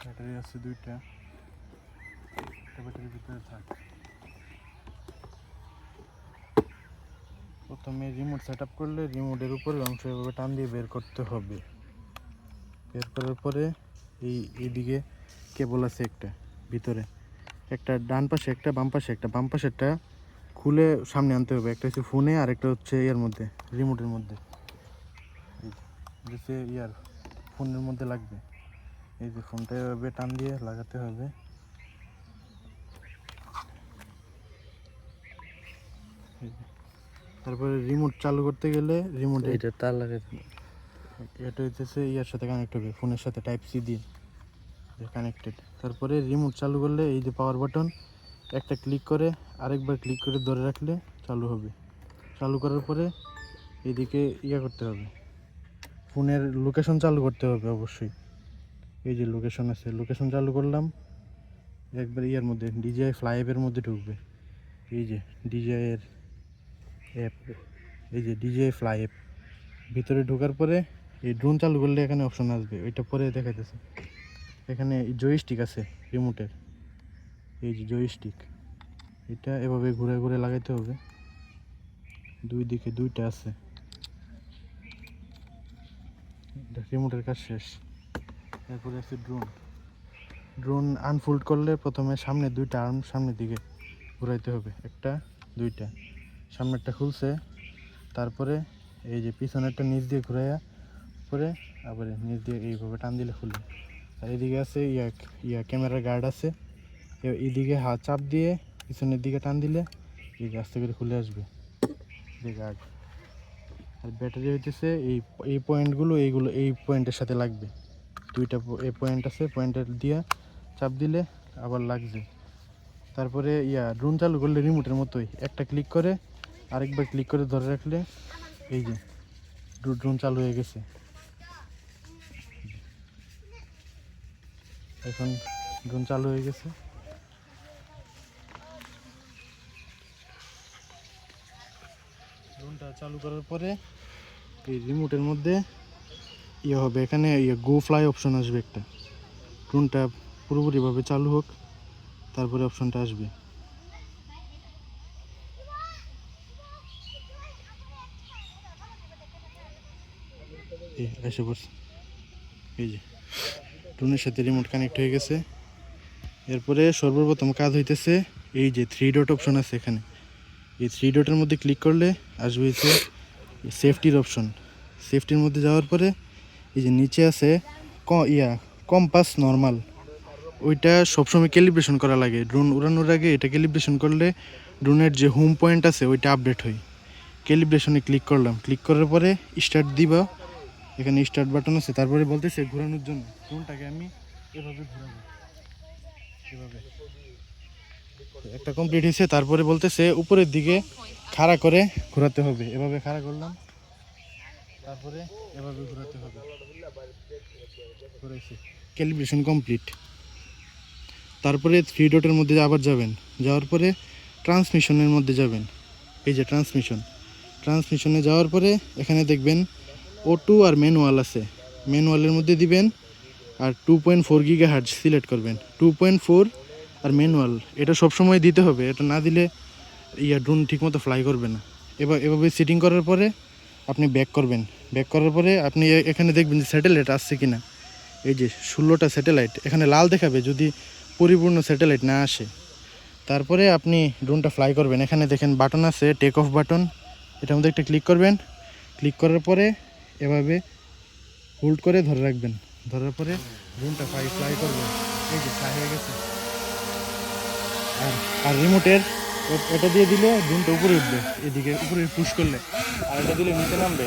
Battery আছে দুইটা, একটা ব্যাটারির ভিতরে থাক। প্রথমে রিমোট সেট আপ করলে রিমোটের উপরে অংশ এভাবে টান দিয়ে বের করতে হবে। বের করার পরে এইদিকে কেবল আছে একটা ভিতরে, একটা ডান পাশে একটা, বাম পাশে একটা। বাম পাশেরটা খুলে সামনে আনতে হবে। একটা হচ্ছে ফোনে আর একটা হচ্ছে ইয়ার মধ্যে, রিমোটের মধ্যে। যে ইয়ার ফোনের মধ্যে লাগবে। এই যে ফোনটা এভাবে টান দিয়ে লাগাতে হবে। তারপরে রিমোট চালু করতে গেলে রিমোট এটা তার লাগাতে, এটা হইতেছে ইয়ার সাথে কানেক্ট হবে, ফোনের সাথে টাইপ সি দিয়ে কানেক্টেড। তারপরে রিমোট চালু করলে এই যে পাওয়ার বাটন, একটা ক্লিক করে আরেকবার ক্লিক করে ধরে রাখলে চালু হবে। চালু করার পরে এদিকে ইয়া করতে হবে, ফোনের লোকেশন চালু করতে হবে অবশ্যই। এই যে লোকেশন আছে, লোকেশন চালু করলাম, একবার ইয়ার মধ্যে ডিজিআই ফ্লাই অ্যাপের মধ্যে ঢুকবে। এই যে ডিজিআই এর অ্যাপ, এই যে ডিজিআই ফ্লাই অ্যাপ ভিতরে ঢোকার পরে এই ড্রোন চালু করলে এখানে অপশন আসবে, ওইটা পরে দেখাইতেছে। এখানে জয়স্টিক আছে রিমোটের, এই যে জয়স্টিক, এটা এভাবে ঘুরে ঘুরে লাগাইতে হবে। দুই দিকে দুইটা আছে, রিমোটের কাজ শেষ। তারপরে আছে ড্রোন। ড্রোন আনফোল্ড করলে প্রথমে সামনে দুইটা আর্ম সামনের দিকে ঘুরাইতে হবে, একটা দুইটা। সামনেরটা খুলছে, তারপরে এই যে পিছনেরটা নিচ দিয়ে ঘুরাইয়া পরে আবার নিচ দিয়ে এইভাবে টান দিলে খুলবে। আর এদিকে আছে ইয়া ক্যামেরার গার্ড আছে, এইদিকে হাত চাপ দিয়ে পিছনের দিকে টান দিলে এই আস্তে করে খুলে আসবে এই গার্ড। আর ব্যাটারি হইতেছে এই পয়েন্টগুলো, এই পয়েন্টের সাথে লাগবে। দুইটা এই পয়েন্ট আছে, পয়েন্টের দিয়ে চাপ দিলে আবার লাগবে। তারপরে ড্রোন চালু করলে রিমোটের মতোই একটা ক্লিক করে আরেকবার ক্লিক করে ধরে রাখলে এই যে ড্রোন চালু হয়ে গেছে। এখন ড্রোন চালু হয়ে গেছে। ড্রোনটা চালু করার পরে এই রিমোটের মধ্যে হবে, এখানে গো ফ্লাই অপশন আসবে একটা। ড্রোনটা পুরোপুরিভাবে চালু হোক, তারপরে অপশনটা আসবে। এসে পড়ছে, এই যে ড্রোনের সাথে রিমোট কানেক্ট হয়ে গেছে। এরপরে সর্বপ্রথম কাজ হইতেছে এই যে 3 ডট অপশন আছে এখানে, এই 3 ডটের মধ্যে ক্লিক করলে আসবে হচ্ছে সেফটির অপশন। সেফটির মধ্যে যাওয়ার পরে এই যে নিচে আছে কম্পাস নর্মাল, ওইটা সবসময় ক্যালিব্রেশন করা লাগে। ড্রোন উড়ানোর আগে এটা ক্যালিব্রেশন করলে ড্রোনের যে হোম পয়েন্ট আছে ওইটা আপডেট হয়। ক্যালিব্রেশনে ক্লিক করলাম, ক্লিক করার পরে স্টার্ট দিবা, এখানে স্টার্ট বাটন আছে। তারপরে বলতেছে ঘোরানোর জন্য ড্রোনটাকে আমি এভাবে ঘোরাবো, এভাবে একটা কমপ্লিট হয়েছে। তারপরে বলতেছে উপরের দিকে খাড়া করে ঘোরাতে হবে, এভাবে খাড়া করলাম, তারপরে এভাবে ঘোরাতে হবে, ঘুরাইছি, ক্যালিব্রেশন কমপ্লিট। তারপরে 3 ডটের মধ্যে আবার যাবেন, যাওয়ার পরে ট্রান্সমিশনের মধ্যে যাবেন। এই যে ট্রান্সমিশনে যাওয়ার পরে এখানে দেখবেন O2 আর ম্যানুয়াল আছে, ম্যানুয়ালের মধ্যে দিবেন আর 2.4 GHz সিলেক্ট করবেন। 2.4 আর ম্যানুয়াল এটা সবসময় দিতে হবে, এটা না দিলে ড্রোন ঠিকমতো ফ্লাই করবে না। এভাবে সেটিং করার পরে আপনি ব্যাক করবেন। ব্যাক করার পরে আপনি এখানে দেখবেন যে স্যাটেলাইট আসছে কিনা। এই যে 16টা স্যাটেলাইট এখানে লাল দেখাবে যদি পরিপূর্ণ স্যাটেলাইট না আসে। তারপরে আপনি ড্রোনটা ফ্লাই করবেন। এখানে দেখেন বাটন আছে, টেক অফ বাটন, এটার মধ্যে একটা ক্লিক করবেন। ক্লিক করার পরে এভাবে হোল্ড করে ধরে রাখবেন, ধরার পরে ড্রোনটা ফ্লাই করবেন। এই যে ফ্লাই হয়ে গেছে। আর রিমোটের এটা দিয়ে দিলে ড্রোনটা উপরে উঠবে, এদিকে উপরে পুশ করলে। আর এটা দিলে নিচে নামবে,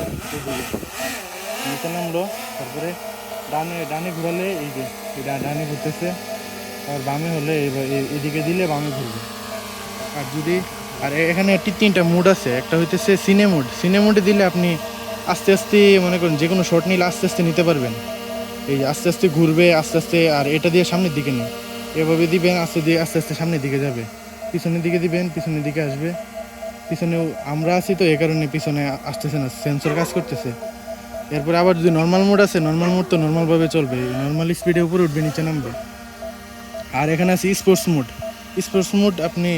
নিচে নামলো। তারপরে ডানে ঘোরালে এই যে ডানে ঘুরতেছে, আর বামে হলে এদিকে দিলে বামে ঘুরবে। আর এখানে 3টা মোড আছে, একটা হইতেছে সিনে মোডে দিলে আপনি আস্তে আস্তে মনে করেন যে কোনো শট নিলে আস্তে আস্তে নিতে পারবেন। এই যে আস্তে আস্তে ঘুরবে, আস্তে আস্তে। আর এটা দিয়ে সামনের দিকে নিই, এভাবে দিবেন, আস্তে আস্তে আস্তে সামনের দিকে যাবে। পিছনের দিকে দিবেন, পিছনের দিকে আসবে। পিছনেও আমরা আছি তো এই কারণে পিছনে আসতেছে না, সেন্সর কাজ করতেছে। এরপরে আবার যদি নর্মাল মোড আছে, নর্মাল মোড তো নর্মালভাবে চলবে, নর্মাল স্পিডে উপরে উঠবে নিচে নামবে। আর এখানে আছে স্পোর্টস মোড। স্পোর্টস মোড আপনি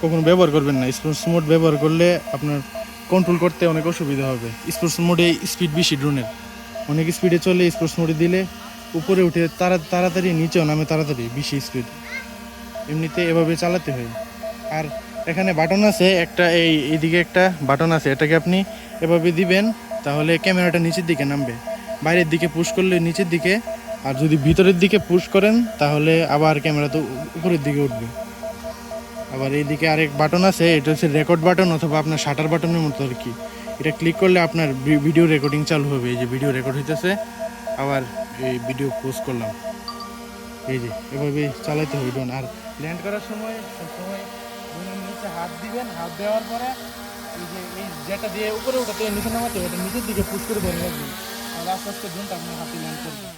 কখনো ব্যবহার করবেন না। স্পোর্টস মোড ব্যবহার করলে আপনার কন্ট্রোল করতে অনেক অসুবিধা হবে। স্পোর্টস মোডে স্পিড বেশি ড্রোনের, অনেক স্পিডে চলে। স্পোর্টস মোডে দিলে উপরে উঠে তাড়াতাড়ি, নিচেও নামে তাড়াতাড়ি, বেশি স্পিড। এমনিতে এভাবে চালাতে হয়। আর এখানে বাটন আছে একটা, এইদিকে একটা বাটন আছে, এটাকে আপনি এভাবে দিবেন, তাহলে ক্যামেরাটা নিচের দিকে নামবে। বাইরের দিকে পুশ করলে নিচের দিকে, আর যদি ভিতরের দিকে পুশ করেন তাহলে আবার ক্যামেরা তো উপরের দিকে উঠবে। আবার এইদিকে আরেক বাটন আছে, এটা হচ্ছে রেকর্ড বাটন অথবা আপনার শাটার বাটনের মতো আর কি। এটা ক্লিক করলে আপনার ভিডিও রেকর্ডিং চালু হবে। এই যে ভিডিও রেকর্ড হইতেছে, আবার এই ভিডিও পোস্ট করলাম। এই যে এভাবে চালাতে হবে ড্রোন। আর ল্যান্ড করার সময় সবসময় ড্রোনের নিচে হাত দিবেন, হাত দেওয়ার পরে এই যে এই যেটা দিয়ে উপরে ওঠাতে নিচে নামাতে, এটা নিচের দিকে পুশ করে ধরে রাখবেন, আর আস্তে আস্তে ড্রোনটা আপনার হাতে ল্যান্ড করবে।